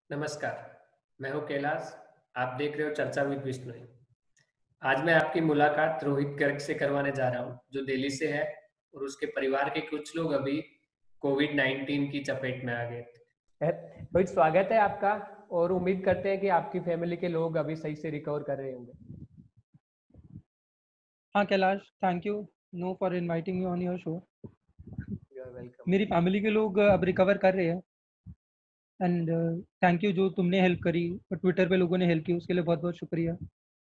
नमस्कार, मैं हूँ कैलाश। आप देख रहे हो चर्चा विद विष्णु। आज मैं आपकी मुलाकात रोहित गर्ग से करवाने जा रहा हूँ, जो दिल्ली से है और उसके परिवार के कुछ लोग अभी कोविड-19 की चपेट में आ गए थे। रोहित, स्वागत है आपका। और उम्मीद करते हैं कि आपकी फैमिली के लोग अभी सही से रिकवर कर रहे होंगे। हाँ Kailash, thank you no for inviting me on your show. You are welcome. मेरी फैमिली के लोग अब रिकवर कर रहे हैं एंड थैंक यू जो तुमने हेल्प करी और ट्विटर पे लोगों ने हेल्प की, उसके लिए बहुत बहुत शुक्रिया।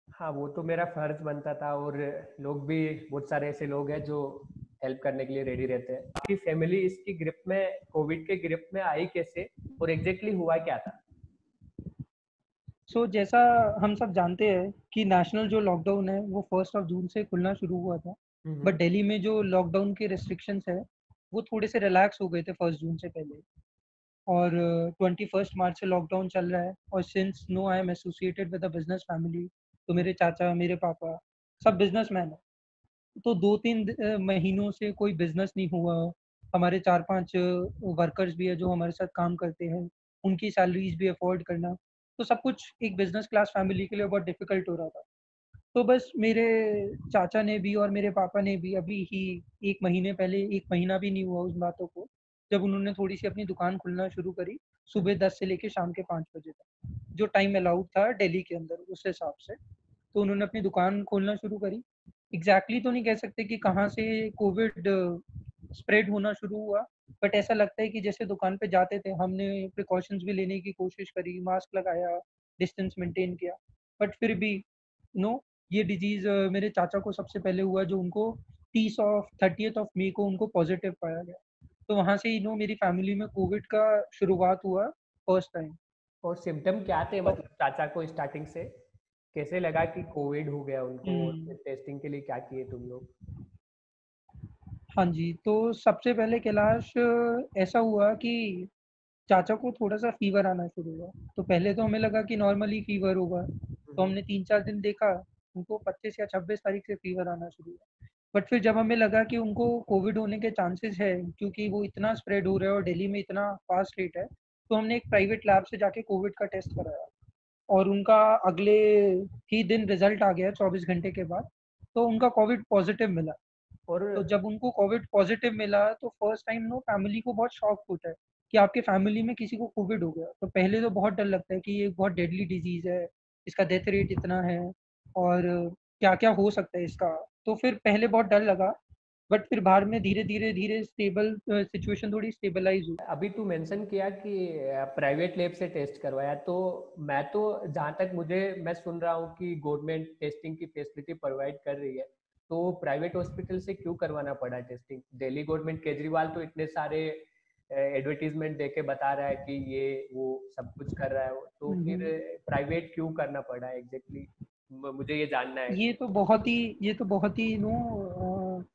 हाँ, वो तो मेरा फर्ज बनता था। और लोग भी, बहुत सारे ऐसे लोग हैं जो हेल्प करने के लिए रेडी रहते हैं। आपकी फैमिली इसकी ग्रिप में, कोविड के ग्रिप में आई कैसे और एग्जैक्टली हुआ क्या था? सो जैसा हम सब जानते हैं कि नेशनल जो लॉकडाउन है वो 1 जून से खुलना शुरू हुआ था, बट हम्म। दिल्ली में जो लॉकडाउन के रेस्ट्रिक्शंस है वो थोड़े से रिलैक्स हो गए थे 1 जून से पहले। और 21 मार्च से लॉकडाउन चल रहा है। और since no I am associated with a business family, तो मेरे चाचा, मेरे पापा सब बिजनेसमैन है, तो 2-3 महीनों से कोई बिजनेस नहीं हुआ। हमारे 4-5 वर्कर्स भी है जो हमारे साथ काम करते हैं, उनकी सैलरीज भी अफोर्ड करना, तो सब कुछ एक बिजनेस क्लास फैमिली के लिए बहुत डिफिकल्ट हो रहा था। तो बस मेरे चाचा ने भी और मेरे पापा ने भी अभी ही 1 महीने पहले, 1 महीना भी नहीं हुआ उस बातों को, जब उन्होंने थोड़ी सी अपनी दुकान खुलना शुरू करी, सुबह 10 से लेके शाम के 5 बजे तक, जो टाइम अलाउड था दिल्ली के अंदर उस हिसाब से। तो उन्होंने अपनी दुकान खोलना शुरू करी। एग्जैक्टली तो नहीं कह सकते कि कहाँ से कोविड स्प्रेड होना शुरू हुआ, बट ऐसा लगता है कि जैसे दुकान पे जाते थे, हमने प्रिकॉशंस भी लेने की कोशिश करी, मास्क लगाया, डिस्टेंस मेंटेन किया, बट फिर भी नो, ये डिजीज मेरे चाचा को सबसे पहले हुआ, जो उनको 30 ऑफ मई को उनको पॉजिटिव पाया गया। तो वहां से मेरी फैमिली में कोविड का शुरुआत हुआ फर्स्ट टाइम। और सिम्टम क्या थे, मतलब चाचा को स्टार्टिंग से कैसे लगा कि कोविड हो गया उनको? और हम्म। फिर टेस्टिंग के लिए क्या किए तुम लोग? हाँ जी, तो सबसे पहले कैलाश ऐसा हुआ कि चाचा को थोड़ा-सा फ़ीवर आना शुरू हुआ। तो पहले तो हमें लगा कि नॉर्मली फ़ीवर होगा, तो हम्म। हमने 3-4 दिन देखा, उनको 25 या 26 तारीख से फ़ीवर आना शुरू हुआ। बट फिर जब हमें लगा कि उनको कोविड होने के चांसेस है, क्योंकि वो इतना स्प्रेड हो रहा है और दिल्ली में इतना फ़ास्ट रेट है, तो हमने एक प्राइवेट लैब से जाके कोविड का टेस्ट कराया और उनका अगले ही दिन रिज़ल्ट आ गया 24 घंटे के बाद, तो उनका कोविड पॉज़िटिव मिला। और तो जब उनको कोविड पॉजिटिव मिला तो फर्स्ट टाइम फैमिली को बहुत शॉक होता है कि आपके फैमिली में किसी को कोविड हो गया। तो पहले तो बहुत डर लगता है कि ये बहुत डेडली डिजीज है, इसका डेथ रेट इतना है और क्या क्या हो सकता है इसका। तो फिर पहले बहुत डर लगा, बट फिर बाद में धीरे धीरे धीरे स्टेबल सिचुएशन थोड़ी स्टेबलाइज हुई। अभी तू मेंशन किया कि प्राइवेट लैब से टेस्ट करवाया, तो मैं तो, जहाँ तक मैं सुन रहा हूँ कि गवर्नमेंट टेस्टिंग की फैसिलिटी प्रोवाइड कर रही है, तो प्राइवेट हॉस्पिटल से क्यों करवाना पड़ा टेस्टिंग? दिल्ली गवर्नमेंट, केजरीवाल तो इतने सारे एडवर्टीजमेंट दे के बता रहा है कि ये वो सब कुछ कर रहा है, तो फिर हम्म। प्राइवेट क्यों करना पड़ा एग्जैक्टली? मुझे ये जानना है। ये तो बहुत ही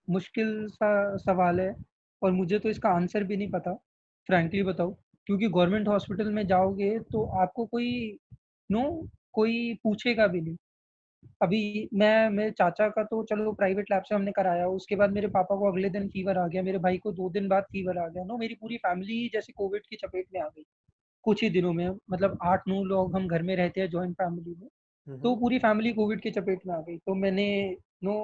मुश्किल सा सवाल है और मुझे तो इसका आंसर भी नहीं पता, फ्रैंकली बताऊँ। क्योंकि गवर्नमेंट हॉस्पिटल में जाओगे तो आपको कोई नो कोई पूछेगा भी नहीं। अभी मैं मेरे चाचा का तो चलो प्राइवेट लैब से हमने कराया, उसके बाद मेरे पापा को अगले दिन फीवर आ गया, मेरे भाई को 2 दिन बाद फीवर आ गया। मेरी पूरी फैमिली जैसे कोविड की चपेट में आ गई कुछ ही दिनों में। मतलब 8-9 लोग हम घर में रहते हैं जॉइंट फैमिली में, तो हम्म। पूरी फैमिली कोविड की चपेट में आ गई। तो मैंने नो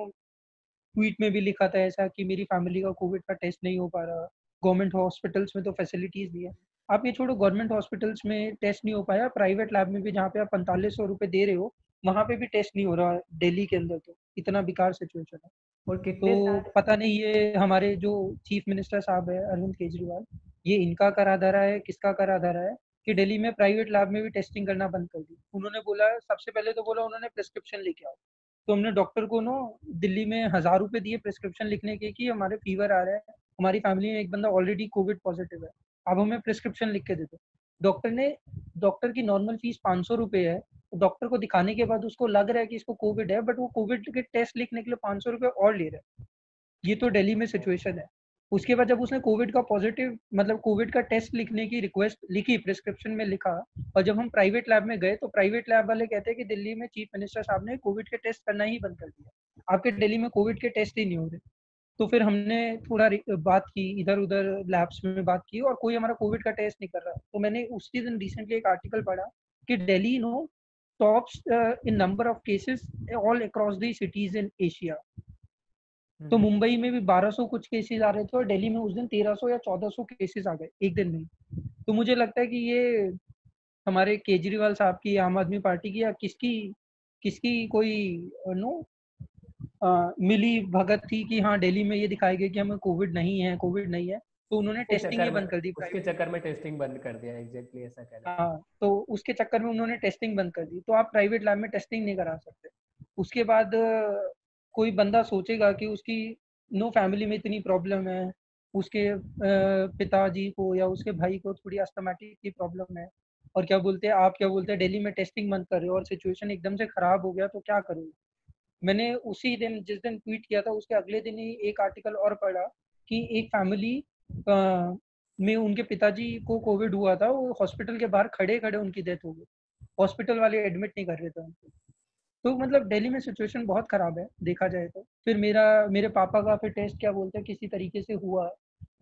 ट्वीट में भी लिखा था ऐसा कि मेरी फैमिली का कोविड का टेस्ट नहीं हो पा रहा। गवर्नमेंट हॉस्पिटल्स में तो फैसिलिटीज नहीं है। आप ये छोड़ो, गवर्नमेंट हॉस्पिटल्स में टेस्ट नहीं हो पाया, प्राइवेट लैब में भी जहाँ पे आप 4500 रुपये दे रहे हो, वहाँ पे भी टेस्ट नहीं हो रहा दिल्ली के अंदर। तो इतना बेकार सिचुएशन है। और कितने तो सारे? पता नहीं ये हमारे जो चीफ मिनिस्टर साहब है अरविंद केजरीवाल, ये इनका करा धरा है किसका करा धरा है कि दिल्ली में प्राइवेट लैब में भी टेस्टिंग करना बंद कर दी। उन्होंने बोला, सबसे पहले तो बोला उन्होंने प्रिस्क्रिप्शन लेके आओ। तो हमने डॉक्टर को दिल्ली में 1000 रुपये दिए प्रिस्क्रिप्शन लिखने के कि हमारे फीवर आ रहा है, हमारी फैमिली में एक बंदा ऑलरेडी कोविड पॉजिटिव है, अब हमें प्रिस्क्रिप्शन लिख के दे दो। डॉक्टर ने डॉक्टर की नॉर्मल फीस 500 रुपये है। तो डॉक्टर को दिखाने के बाद उसको लग रहा है कि इसको कोविड है, बट वो कोविड के टेस्ट लिखने के लिए 500 रुपये और ले रहा है। ये तो दिल्ली में सिचुएशन है। उसके बाद जब उसने कोविड का पॉजिटिव मतलब कोविड का टेस्ट लिखने की रिक्वेस्ट लिखी, प्रिस्क्रिप्शन में लिखा, और जब हम प्राइवेट लैब में गए तो प्राइवेट लैब वाले कहते हैं कि दिल्ली में चीफ मिनिस्टर साहब ने कोविड के टेस्ट करना ही बंद कर दिया, आपके दिल्ली में कोविड के टेस्ट ही नहीं हो रहे। तो फिर हमने थोड़ा बात की, इधर उधर लैब्स में बात की, और कोई हमारा कोविड का टेस्ट नहीं कर रहा। तो मैंने उसी दिन रिसेंटली एक आर्टिकल पढ़ा कि Delhi tops in number of cases all across the cities in Asia. तो मुंबई में भी 1200 कुछ केसेस आ रहे थे, और दिल्ली में उस दिन 1300 या 1400 केसेस आ गए एक दिन में। तो मुझे लगता है कि ये हमारे केजरीवाल साहब की, आम आदमी पार्टी की, या किसकी किसकी कोई नो मिली भगत थी कि हाँ दिल्ली में ये दिखाया गया कि हमें कोविड नहीं है, कोविड नहीं है, तो उन्होंने टेस्टिंग ही बंद कर दी उसके प्राइवेट। चक्कर में टेस्टिंग बंद कर दिया, एग्जैक्टली ऐसा कह रहा हाँ, तो उसके चक्कर में उन्होंने टेस्टिंग बंद कर दी। तो आप प्राइवेट लैब में टेस्टिंग नहीं करा सकते। उसके बाद कोई बंदा सोचेगा कि उसकी फैमिली में इतनी प्रॉब्लम है, उसके पिताजी को या उसके भाई को थोड़ी अस्थमेटिक की प्रॉब्लम है, और क्या बोलते हैं, आप क्या बोलते हैं, दिल्ली में टेस्टिंग बंद कर रहे हो और सिचुएशन एकदम से खराब हो गया, तो क्या करोगे। मैंने उसी दिन, जिस दिन ट्वीट किया था, उसके अगले दिन ही एक आर्टिकल और पढ़ा कि एक फैमिली में उनके पिताजी को कोविड हुआ था, वो हॉस्पिटल के बाहर खड़े खड़े उनकी डेथ हो गई, हॉस्पिटल वाले एडमिट नहीं कर रहे थे उनको। तो मतलब दिल्ली में सिचुएशन बहुत खराब है देखा जाए तो। फिर मेरे पापा का फिर टेस्ट क्या बोलते हैं किसी तरीके से हुआ।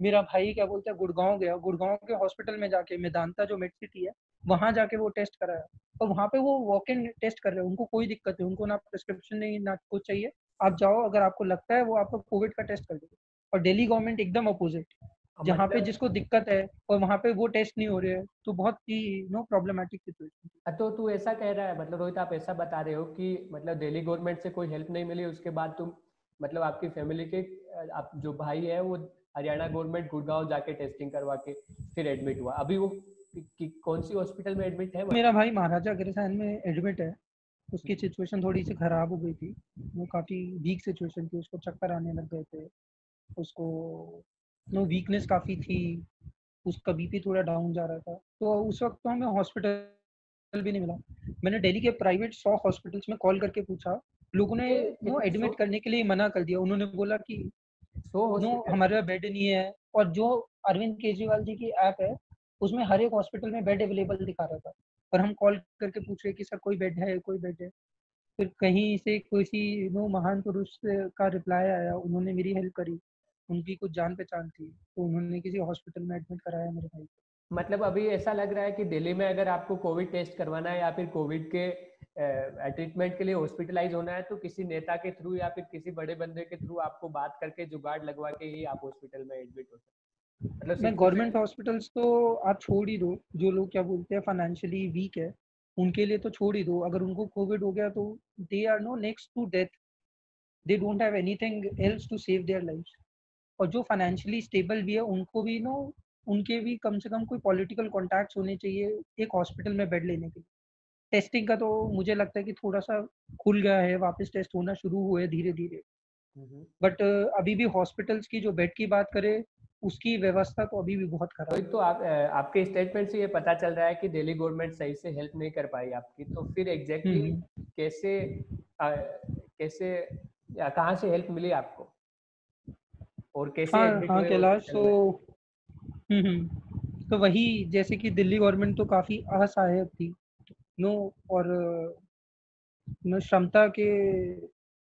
मेरा भाई क्या बोलते हैं गुड़गांव गया, गुड़गांव के हॉस्पिटल में जाके, मेदांता जो मेड सिटी है, वहां जाके वो टेस्ट कराया। और वहां पे वो वॉक इन टेस्ट कर रहे हैं, उनको कोई दिक्कत नहीं, उनको ना प्रिस्क्रिप्शन नहीं ना कुछ चाहिए। आप जाओ, अगर आपको लगता है, वो आपको कोविड का टेस्ट कर देगा। और दिल्ली गवर्नमेंट एकदम अपोजिट, है। जहाँ पे मतलब जिसको दिक्कत है और वहाँ पे वो टेस्ट नहीं हो रहे हैं, तो बहुत ही प्रॉब्लमैटिक सिचुएशन। तो तू ऐसा कह रहा है, मतलब रोहित आप ऐसा बता रहे हो कि मतलब दिल्ली गवर्नमेंट से कोई हेल्प नहीं मिली, उसके बाद तुम मतलब आपकी फैमिली के आप जो भाई है वो हरियाणा गवर्नमेंट गुड़गांव जाके टेस्टिंग करवा के फिर एडमिट हुआ। अभी वो कौन सी हॉस्पिटल में एडमिट है मेरा भाई महाराजा अग्रसेन में एडमिट है। उसकी सिचुएशन थोड़ी सी खराब हो गई थी, वो काफ़ी वीक सिचुएशन थी, उसको चक्कर आने लग गए थे, उसको वीकनेस काफ़ी थी, उसका बीपी थोड़ा डाउन जा रहा था। तो उस वक्त तो हमें हॉस्पिटल भी नहीं मिला। मैंने दिल्ली के प्राइवेट 100 हॉस्पिटल्स में कॉल करके पूछा, लोगों ने ये कितने एडमिट करने के लिए मना कर दिया। उन्होंने बोला कि 100 हॉस्पिटल? हमारे पास बेड नहीं है। और जो अरविंद केजरीवाल जी की ऐप है, उसमें हर एक हॉस्पिटल में बेड अवेलेबल दिखा रहा था, और हम कॉल करके पूछ रहे कि सर कोई बेड है, कोई बेड है। फिर कहीं से किसी महान पुरुष का रिप्लाई आया, उन्होंने मेरी हेल्प करी, उनकी कुछ जान पहचान थी, तो उन्होंने किसी हॉस्पिटल में एडमिट कराया मेरे भाई को। मतलब अभी ऐसा लग रहा है कि दिल्ली में अगर आपको कोविड टेस्ट करवाना है या फिर कोविड के ट्रीटमेंट के लिए हॉस्पिटलाइज होना है, तो किसी नेता के थ्रू या फिर किसी बड़े बंदे के थ्रू आपको बात करके जुगाड़ लगवा के ही आप हॉस्पिटल में एडमिट हो सकते हैं। मतलब मैं सिचुएशन। गवर्नमेंट हॉस्पिटल्स तो आप छोड़ ही दो, जो लोग क्या बोलते हैं फाइनेंशियली वीक है, उनके लिए तो छोड़ ही दो। अगर उनको कोविड हो गया तो they are no next to death, they don't have anything else to save their life. और जो फाइनेंशियली स्टेबल भी है, उनको भी उनके भी कम से कम कोई पॉलिटिकल कॉन्टैक्ट्स होने चाहिए एक हॉस्पिटल में बेड लेने के लिए। टेस्टिंग का तो मुझे लगता है कि थोड़ा सा खुल गया है, वापस टेस्ट होना शुरू हुए धीरे धीरे। बट अभी भी हॉस्पिटल्स की जो बेड की बात करें, उसकी व्यवस्था तो अभी भी बहुत खराब रोहित, है। तो आप आपके स्टेटमेंट से ये पता चल रहा है कि दिल्ली गवर्नमेंट सही से हेल्प नहीं कर पाई आपकी, तो फिर एग्जैक्टली हम्म। कैसे कैसे या कहाँ से हेल्प मिली आपको और कैसे हाँ एडमिट हाँ हुए कैलाश, हॉस्पिटल तो में? तो वही, जैसे कि दिल्ली गवर्नमेंट तो काफी असहायक थी, नो और क्षमता के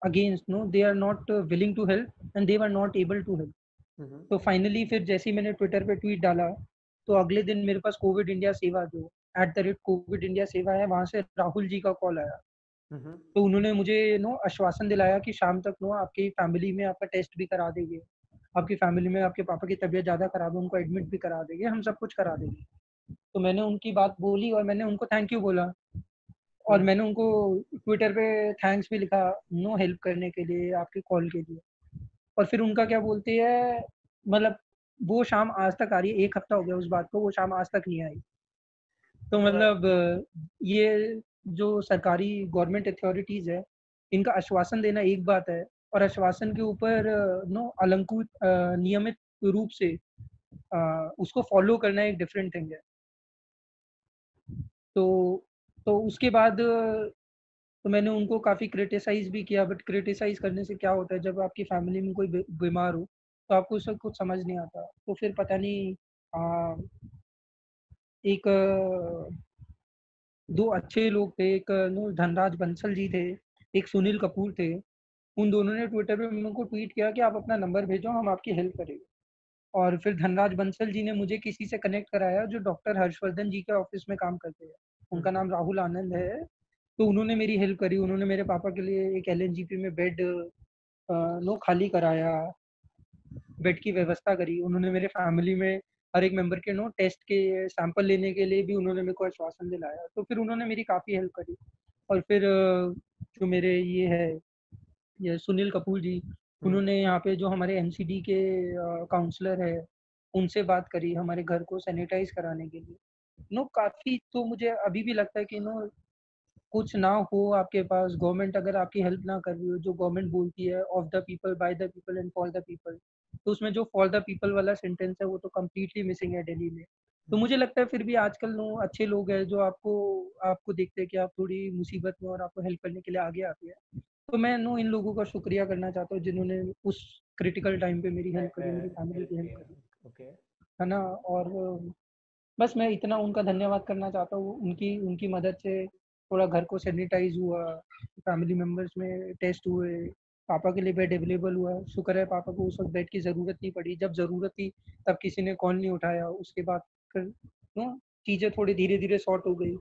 against, they are not willing to help and they are not able to help. Hmm. तो फाइनली फिर जैसे ही मैंने ट्विटर पे ट्वीट डाला, तो अगले दिन मेरे पास कोविड इंडिया सेवा, जो @कोविड इंडिया सेवा है, वहां से राहुल जी का कॉल आया। हम्म। तो उन्होंने मुझे आश्वासन दिलाया कि शाम तक आपकी फैमिली में आपका टेस्ट भी करा देंगे, आपकी फैमिली में आपके पापा की तबीयत ज़्यादा खराब है, उनको एडमिट भी करा देंगे, हम सब कुछ करा देंगे। तो मैंने उनकी बात बोली और मैंने उनको थैंक यू बोला, और मैंने उनको ट्विटर पे थैंक्स भी लिखा, हेल्प करने के लिए, आपके कॉल के लिए। और फिर उनका क्या बोलते हैं, मतलब वो शाम आज तक आ रही है, 1 हफ्ता हो गया उस बात को, वो शाम आज तक नहीं आई। तो मतलब ये जो सरकारी गवर्नमेंट अथॉरिटीज़ है, इनका आश्वासन देना एक बात है, और आश्वासन के ऊपर अलंकृत नियमित रूप से उसको फॉलो करना एक डिफरेंट थिंग है। तो उसके बाद तो मैंने उनको काफ़ी क्रिटिसाइज़ भी किया, बट क्रिटिसाइज़ करने से क्या होता है, जब आपकी फैमिली में कोई बीमार हो, तो आपको सब कुछ समझ नहीं आता। तो फिर पता नहीं, एक 2 अच्छे लोग थे, एक धनराज बंसल जी थे, एक सुनील कपूर थे, उन दोनों ने ट्विटर पे मेरे को ट्वीट किया कि आप अपना नंबर भेजो, हम आपकी हेल्प करेंगे। और फिर धनराज बंसल जी ने मुझे किसी से कनेक्ट कराया जो डॉक्टर हर्षवर्धन जी के ऑफिस में काम करते हैं। उनका नाम राहुल आनंद है। तो उन्होंने मेरी हेल्प करी। उन्होंने मेरे पापा के लिए एक एलएनजीपी में बेड खाली कराया, बेड की व्यवस्था करी। उन्होंने मेरे फैमिली में हर एक मेंबर के टेस्ट के सैंपल लेने के लिए भी उन्होंने मेरे को आश्वासन दिलाया। तो फिर उन्होंने मेरी काफ़ी हेल्प करी। और फिर जो मेरे ये सुनील कपूर जी, उन्होंने यहाँ पे जो हमारे एनसीडी के काउंसलर है, उनसे बात करी हमारे घर को सैनिटाइज कराने के लिए। काफ़ी, तो मुझे अभी भी लगता है कि कुछ ना हो आपके पास, गवर्नमेंट अगर आपकी हेल्प ना कर रही हो, जो गवर्नमेंट बोलती है of the people, by the people and for the people, तो उसमें जो फॉर द पीपल वाला सेंटेंस है वो तो कम्प्लीटली मिसिंग है दिल्ली में। तो मुझे लगता है फिर भी आजकल अच्छे लोग हैं जो आपको आपको देखते हैं कि आप थोड़ी मुसीबत में और आपको हेल्प करने के लिए आगे आते हैं। तो मैं इन लोगों का शुक्रिया करना चाहता हूँ जिन्होंने उस क्रिटिकल टाइम पे मेरी हेल्प करी, मेरी फैमिली की हेल्प करी, ओके। है ना। और बस मैं इतना उनका धन्यवाद करना चाहता हूँ। उनकी उनकी मदद से थोड़ा घर को सैनिटाइज हुआ, फैमिली मेम्बर्स में टेस्ट हुए, पापा के लिए बेड अवेलेबल हुआ। शुक्र है पापा को उस वक्त बेड की ज़रूरत नहीं पड़ी। जब ज़रूरत थी तब किसी ने कॉल नहीं उठाया। उसके बाद फिर चीज़ें थोड़ी धीरे धीरे सॉर्ट हो गई।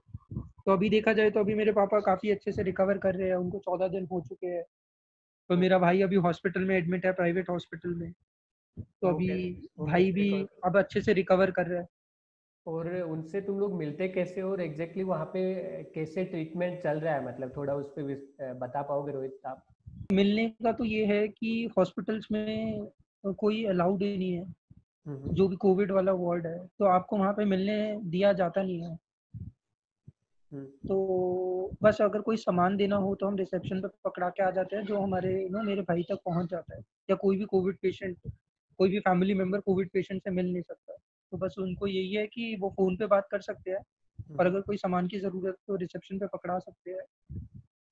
तो अभी देखा जाए तो अभी मेरे पापा काफ़ी अच्छे से रिकवर कर रहे हैं। उनको 14 दिन हो चुके हैं। तो मेरा भाई अभी हॉस्पिटल में एडमिट है, प्राइवेट हॉस्पिटल में। तो वो अभी वो भाई कैसे भी रिकवर? अब अच्छे से रिकवर कर रहा है। और उनसे तुम लोग मिलते कैसे हो और एग्जैक्टली वहाँ पे कैसे ट्रीटमेंट चल रहा है, मतलब थोड़ा उस पर बता पाओगे रोहित आप? मिलने का तो ये है कि हॉस्पिटल्स में कोई अलाउड ही नहीं है। जो भी कोविड वाला वार्ड है तो आपको वहाँ पे मिलने दिया जाता नहीं है। तो बस अगर कोई सामान देना हो तो हम रिसेप्शन पे पकड़ा के आ जाते हैं, जो हमारे मेरे भाई तक पहुँच जाता है। या कोई भी कोविड पेशेंट, कोई भी फैमिली मेम्बर कोविड पेशेंट से मिल नहीं सकता। तो बस उनको यही है कि वो फ़ोन पे बात कर सकते हैं और अगर कोई सामान की ज़रूरत तो रिसेप्शन पे पकड़ा सकते हैं।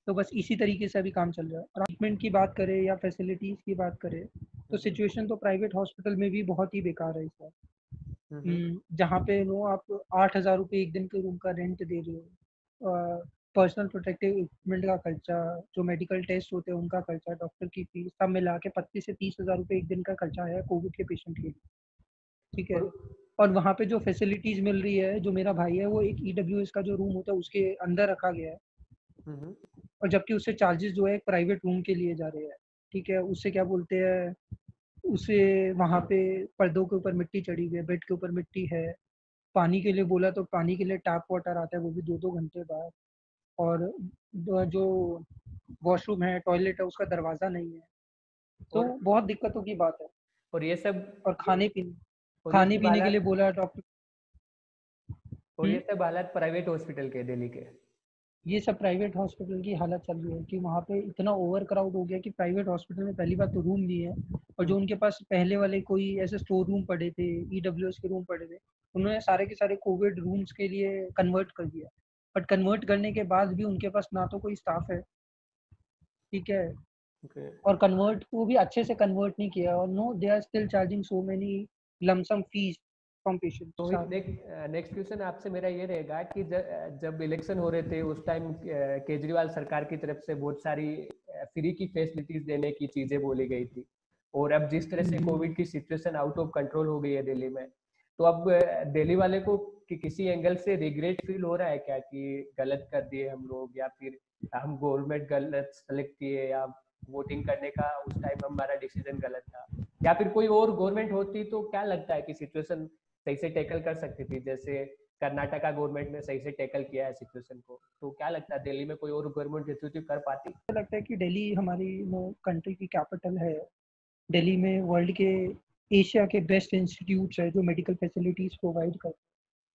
तो बस इसी तरीके से अभी काम चल रहा है। और ट्रीटमेंट की बात करें या फैसिलिटीज़ की बात करें तो सिचुएशन तो प्राइवेट हॉस्पिटल में भी बहुत ही बेकार है इस बार। जहाँ पे आप 8,000 रुपये एक दिन के रूम का रेंट दे रहे हो, पर्सनल प्रोटेक्टिव इक्विपमेंट का खर्चा, जो मेडिकल टेस्ट होते हैं उनका खर्चा, डॉक्टर की फीस, सब मिला के 25 से 30,000 रुपये एक दिन का खर्चा है कोविड के पेशेंट के लिए। ठीक है। और और वहाँ पे जो फैसिलिटीज़ मिल रही है, जो मेरा भाई है वो एक ईडब्ल्यूएस का जो रूम होता है उसके अंदर रखा गया है। और जबकि उससे चार्जेस जो है एक प्राइवेट रूम के लिए जा रहे हैं। ठीक है। उससे क्या बोलते हैं, उसे वहाँ पे पर्दों के ऊपर मिट्टी चढ़ी हुई है, बेड के ऊपर मिट्टी है। पानी के लिए बोला तो पानी के लिए टैप वाटर आता है, वो भी 2-2 घंटे बाद। और जो वॉशरूम है, टॉयलेट है, उसका दरवाज़ा नहीं है। तो और बहुत दिक्कतों की बात है। और ये सब और खाने-पीने और ये सब खाने-पीने के लिए हालात बोला डॉक्टर। और ये सब हालात प्राइवेट हॉस्पिटल के दिल्ली के? ये सब प्राइवेट हॉस्पिटल की हालत चल रही है कि वहाँ पे इतना ओवर क्राउड हो गया कि प्राइवेट हॉस्पिटल में पहली बात तो रूम नहीं है। और जो उनके पास पहले वाले कोई ऐसे स्टोर रूम पड़े थे, ईडब्ल्यूएस के रूम पड़े थे, उन्होंने सारे के सारे कोविड रूम्स के लिए कन्वर्ट कर दिया। बट कन्वर्ट करने के बाद भी उनके पास ना तो कोई स्टाफ है, ठीक है, ओके। और कन्वर्ट को भी अच्छे से कन्वर्ट नहीं किया। और they are still charging so many lumpsum fees from to patients. Next question आपसे मेरा ये रहेगा कि जब इलेक्शन हो रहे थे उस टाइम केजरीवाल सरकार की तरफ से बहुत सारी फ्री की फैसिलिटीज देने की चीजें बोली गई थी। और अब जिस तरह से कोविड की सिचुएशन आउट ऑफ कंट्रोल हो गई है दिल्ली में, तो अब दिल्ली वाले को किसी एंगल से रिग्रेट फील हो रहा है क्या कि गलत कर दिए हम लोग, या फिर हम गवर्नमेंट गलत सेलेक्ट किए, या वोटिंग करने का उस टाइम हमारा डिसीजन गलत था, या फिर कोई और गवर्नमेंट होती तो क्या लगता है कि सिचुएशन सही से टैकल कर सकती थी, जैसे कर्नाटका गवर्नमेंट ने सही से टैकल किया है सिचुएशन को? तो क्या लगता है दिल्ली में कोई और गवर्नमेंट रहती तो कर पाती? मुझे लगता है कि दिल्ली हमारी कंट्री की कैपिटल है। दिल्ली में वर्ल्ड के, एशिया के बेस्ट इंस्टीट्यूट्स है जो मेडिकल फैसिलिटीज प्रोवाइड करते हैं।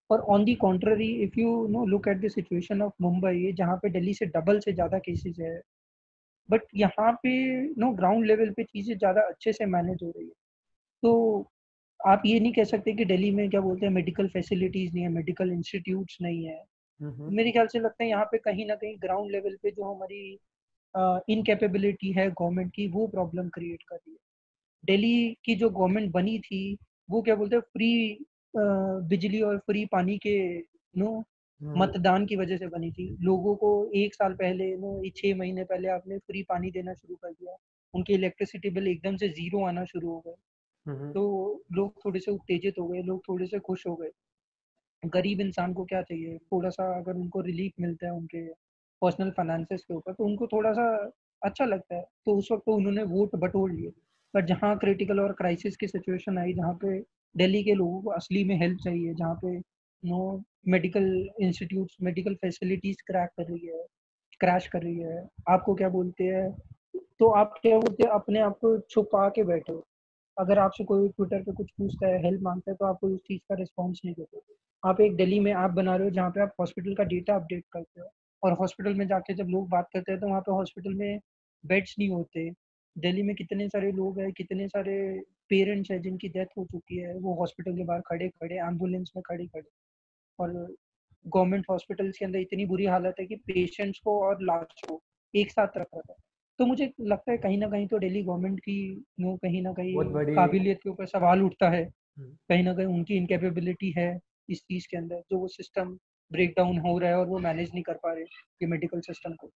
और on the contrary, if you know look at the situation of Mumbai, जहाँ पे दिल्ली से डबल से ज़्यादा केसेस है, बट यहाँ पे ग्राउंड लेवल पे चीज़ें ज़्यादा अच्छे से मैनेज हो रही है। तो आप ये नहीं कह सकते कि दिल्ली में क्या बोलते हैं मेडिकल फैसिलिटीज़ नहीं है, मेडिकल इंस्टीट्यूट्स नहीं है। मेरे ख्याल से लगता है यहाँ पे कहीं ना कहीं ग्राउंड लेवल पे जो हमारी इनकेपेबिलिटी है गवर्नमेंट की, वो प्रॉब्लम क्रिएट कर रही है। दिल्ली की जो गवर्नमेंट बनी थी वो क्या बोलते हैं फ्री बिजली और फ्री पानी के नो मतदान की वजह से बनी थी। लोगों को 1 साल पहले 6 महीने पहले आपने फ्री पानी देना शुरू कर दिया। उनके इलेक्ट्रिसिटी बिल एकदम से 0 आना शुरू हो गए, तो लोग थोड़े से उत्तेजित हो गए, लोग थोड़े से खुश हो गए। गरीब इंसान को क्या चाहिए, थोड़ा-सा अगर उनको रिलीफ मिलता है उनके पर्सनल फाइनेंसेस के ऊपर, तो उनको थोड़ा-सा अच्छा लगता है, तो उस वक़्त तो उन्होंने वोट बटोर लिए। पर जहाँ क्रिटिकल और क्राइसिस की सिचुएशन आई, जहाँ पे दिल्ली के लोगों को असली में हेल्प चाहिए, जहाँ पे medical institutes, medical facilities crash कर रही है, आपको क्या बोलते हैं, तो आप क्या बोलते हैं, अपने आप को छुपा के बैठे हो। अगर आपसे कोई ट्विटर पे कुछ पूछता है, हेल्प माँगता है, तो आप कोई उस चीज़ का रिस्पॉन्स नहीं देते। आप एक दिल्ली में ऐप बना रहे हो जहाँ पे आप हॉस्पिटल का डेटा अपडेट करते हो, और हॉस्पिटल में जाके जब लोग बात करते हैं तो वहाँ पे हॉस्पिटल में बेड्स नहीं होते। दिल्ली में कितने सारे लोग हैं, कितने सारे पेरेंट्स हैं जिनकी डेथ हो चुकी है, वो हॉस्पिटल के बाहर खड़े-खड़े, एम्बुलेंस में खड़े-खड़े, और गवर्नमेंट हॉस्पिटल्स के अंदर इतनी बुरी हालत है कि पेशेंट्स को और लाश को एक साथ रखा था। तो मुझे लगता है कहीं न कहीं तो दिल्ली गवर्नमेंट की कहीं न कहीं बहुत बड़ी काबिलियत के ऊपर सवाल उठता है। कहीं न कहीं उनकी इनकैपेबिलिटी है इस चीज़ के अंदर, जो वो सिस्टम ब्रेक डाउन हो रहा है और वो मैनेज नहीं कर पा रहे ये मेडिकल सिस्टम को।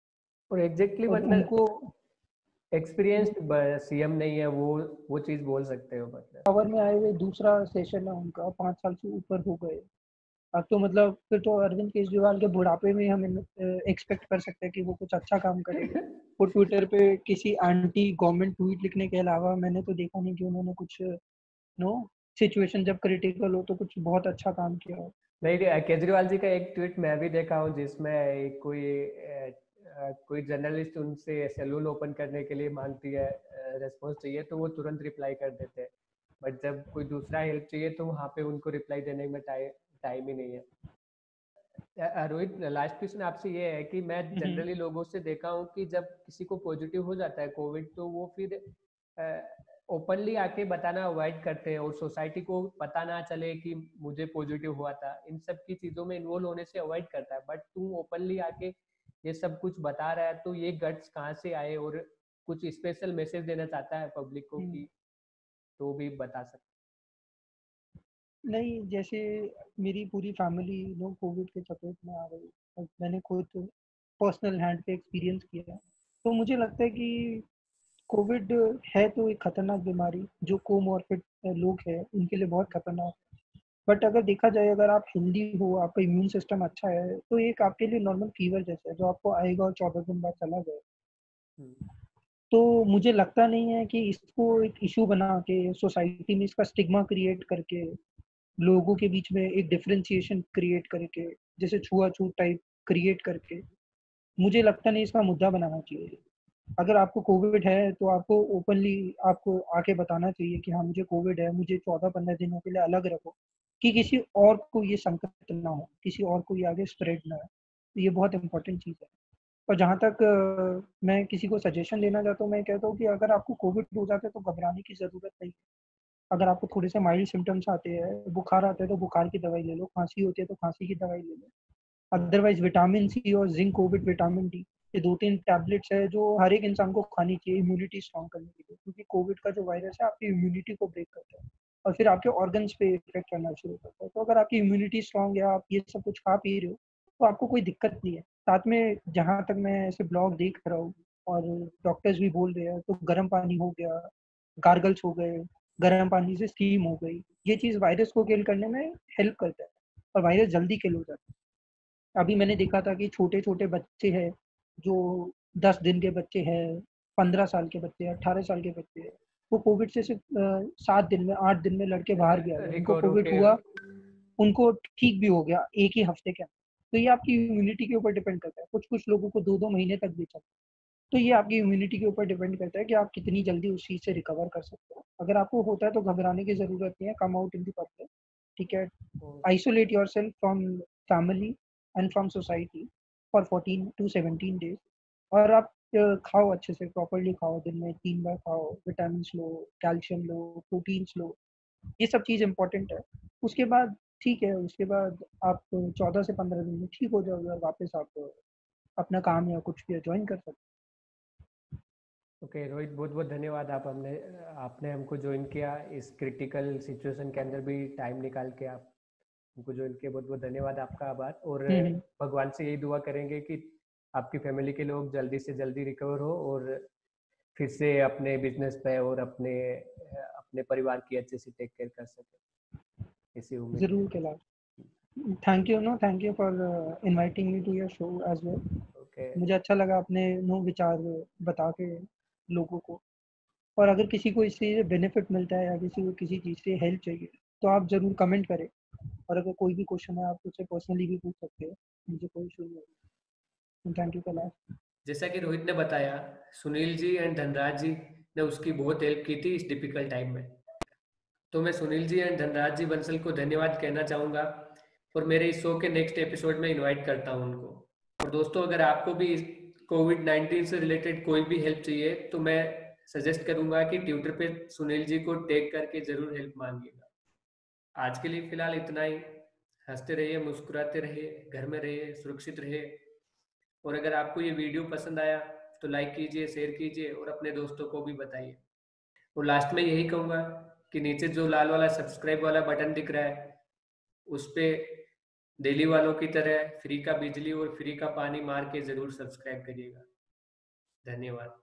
और एग्जैक्टली और मतलब उनको एक्सपीरियंस्ड सीएम नहीं है वो चीज बोल सकते हो मतलब। पावर में आए हुए दूसरा सेशन है उनका, 5 साल से ऊपर हो गए। अब तो मतलब फिर तो अरविंद केजरीवाल के बुढ़ापे में हम एक्सपेक्ट कर सकते हैं कि वो कुछ अच्छा काम करेंगे। वो ट्विटर पे किसी एंटी गवर्नमेंट ट्वीट लिखने के अलावा मैंने तो देखा नहीं कि उन्होंने कुछ नो सिचुएशन जब क्रिटिकल हो तो कुछ बहुत अच्छा काम किया हो। नहीं, केजरीवाल जी का एक ट्वीट मैं भी देखा हूँ जिसमें कोई जर्नलिस्ट उनसे सैलून ओपन करने के लिए मांगती है, रेस्पॉन्स चाहिए, तो वो तुरंत रिप्लाई कर देते हैं। बट जब कोई दूसरा हेल्प चाहिए तो वहाँ पे उनको रिप्लाई देने में टाइम ही नहीं है। रोहित, लास्ट क्वेश्चन आपसे ये है कि मैं जनरली लोगों से देखा हूँ कि जब किसी को पॉजिटिव हो जाता है कोविड, तो वो फिर ओपनली आके बताना अवॉइड करते हैं और सोसाइटी को पता ना चले कि मुझे पॉजिटिव हुआ था। इन सब की चीज़ों में इन्वॉल्व होने से अवॉइड करता है। बट तू ओपनली आके ये सब कुछ बता रहा है, तो ये गट्स कहाँ से आए, और कुछ स्पेशल मैसेज देना चाहता है पब्लिक को कि तो भी बता सकते। नहीं, जैसे मेरी पूरी फैमिली लोग कोविड के चपेट में आ गई और मैंने खुद पर्सनल हैंड पे एक्सपीरियंस किया है। तो मुझे लगता है कि कोविड है तो एक खतरनाक बीमारी, जो कोमॉर्बिड लोग हैं उनके लिए बहुत खतरनाक है। बट अगर देखा जाए, अगर आप हेल्दी हो, आपका इम्यून सिस्टम अच्छा है, तो एक आपके लिए नॉर्मल फीवर जैसा है जो आपको आएगा और 14 दिन बाद चला जाएगा। तो मुझे लगता नहीं है कि इसको एक इशू बना के सोसाइटी में इसका स्टिग्मा क्रिएट करके, लोगों के बीच में एक डिफरेंशिएशन क्रिएट करके, जैसे छुआछूत टाइप क्रिएट करके, मुझे लगता नहीं इसका मुद्दा बनाना चाहिए। अगर आपको कोविड है तो आपको ओपनली आपको आके बताना चाहिए कि हाँ मुझे कोविड है, मुझे 14-15 दिनों के लिए अलग रखो, कि किसी और को ये संकट ना हो, किसी और को ये आगे स्प्रेड ना हो। तो ये बहुत इंपॉर्टेंट चीज़ है। और जहाँ तक मैं किसी को सजेशन देना चाहता हूँ, मैं कहता हूँ कि अगर आपको कोविड हो जाता है तो घबराने की ज़रूरत नहीं है। अगर आपको थोड़े से माइल्ड सिम्पटम्स आते हैं, बुखार आता है तो बुखार की दवाई ले लो, खांसी होती है तो खांसी की दवाई ले लो। अदरवाइज विटामिन सी और जिंक कोविड विटामिन डी, ये 2-3 टैबलेट्स है जो हर एक इंसान को खानी चाहिए इम्यूनिटी स्ट्रॉन्ग करने के लिए, क्योंकि कोविड का जो वायरस है आपकी इम्यूनिटी को ब्रेक करता है और फिर आपके ऑर्गन्स पे इफेक्ट करना शुरू करता है। तो अगर आपकी इम्यूनिटी स्ट्रॉन्ग है, आप ये सब कुछ खा पी रहे हो, तो आपको कोई दिक्कत नहीं है। साथ में जहाँ तक मैं ऐसे ब्लॉग देख रहा हूँ और डॉक्टर्स भी बोल रहे हैं, तो गर्म पानी हो गया, गार्गल्स हो गए, गर्म पानी से स्टीम हो गई, ये चीज़ वायरस को किल करने में हेल्प करता है और वायरस जल्दी किल हो जाता है। अभी मैंने देखा था कि छोटे-छोटे बच्चे हैं, जो 10 दिन के बच्चे हैं, 15 साल के बच्चे हैं, 18 साल के बच्चे हैं, वो कोविड से सिर्फ़ 7 दिन में, 8 दिन में लड़के बाहर भी आ गए। उनको रिकवर कोविड होके। हुआ, उनको ठीक भी हो गया 1 ही हफ्ते के अंदर। तो ये आपकी इम्यूनिटी के ऊपर डिपेंड करता है। कुछ-कुछ लोगों को 2-2 महीने तक भी चलता है। तो ये आपकी इम्यूनिटी के ऊपर डिपेंड करता है कि आप कितनी जल्दी उस चीज़ से रिकवर कर सकते हो। अगर आपको होता है तो घबराने की ज़रूरत नहीं है, come out in the public, ठीक है? Isolate yourself from family and from society for 14 to 17 days, और आप खाओ अच्छे से, प्रॉपर्ली खाओ, दिन में 3 बार खाओ, विटामिन्स लो, कैल्शियम लो, प्रोटीन्स लो, ये सब चीज़ इम्पोर्टेंट है। उसके बाद ठीक है, उसके बाद आप 14 से 15 दिन में ठीक हो जाओगे और वापस आप अपना काम या कुछ भी जॉइन कर सकते हो। ओके रोहित, बहुत बहुत धन्यवाद। आपने हमको ज्वाइन किया इस क्रिटिकल सिचुएशन के अंदर भी टाइम निकाल के आप हमको ज्वाइन किया। बहुत बहुत धन्यवाद, आपका आभार। और हुँ, हुँ। भगवान से यही दुआ करेंगे कि आपकी फैमिली के लोग जल्दी से जल्दी रिकवर हो और फिर से अपने बिजनेस पे और अपने अपने परिवार की अच्छे से टेक केयर कर सके, इसी उम्मीद। जरूर Kailash, thank you for inviting me to your show as well. Okay, मुझे अच्छा लगा अपने विचार बता के लोगों को। और अगर किसी को इससे बेनिफिट मिलता है या किसी को किसी चीज़ से हेल्प चाहिए तो आप ज़रूर कमेंट करें। और अगर कोई भी क्वेश्चन है आप मुझसे पर्सनली भी पूछ सकते हैं, मुझे कोई इशू नहीं होगा। Thank you Kailash. जैसा कि रोहित ने बताया, सुनील जी एंड धनराज जी ने उसकी बहुत हेल्प की थी इस डिफिकल्ट टाइम में। तो मैं सुनील जी एंड धनराज जी बंसल को धन्यवाद कहना चाहूँगा और मेरे इस शो के नेक्स्ट एपिसोड में इनवाइट करता हूँ उनको। और दोस्तों, अगर आपको भी कोविड-19 से रिलेटेड कोई भी हेल्प चाहिए तो मैं सजेस्ट करूँगा कि ट्विटर पे सुनील जी को टैग करके ज़रूर हेल्प मांगिएगा। आज के लिए फिलहाल इतना ही। हंसते रहिए, मुस्कुराते रहिए, घर में रहिए, सुरक्षित रहिए। और अगर आपको ये वीडियो पसंद आया तो लाइक कीजिए, शेयर कीजिए और अपने दोस्तों को भी बताइए। और लास्ट में यही कहूँगा कि नीचे जो लाल वाला सब्सक्राइब वाला बटन दिख रहा है उस पे दिल्ली वालों की तरह फ्री का बिजली और फ्री का पानी मार के जरूर सब्सक्राइब करिएगा। धन्यवाद।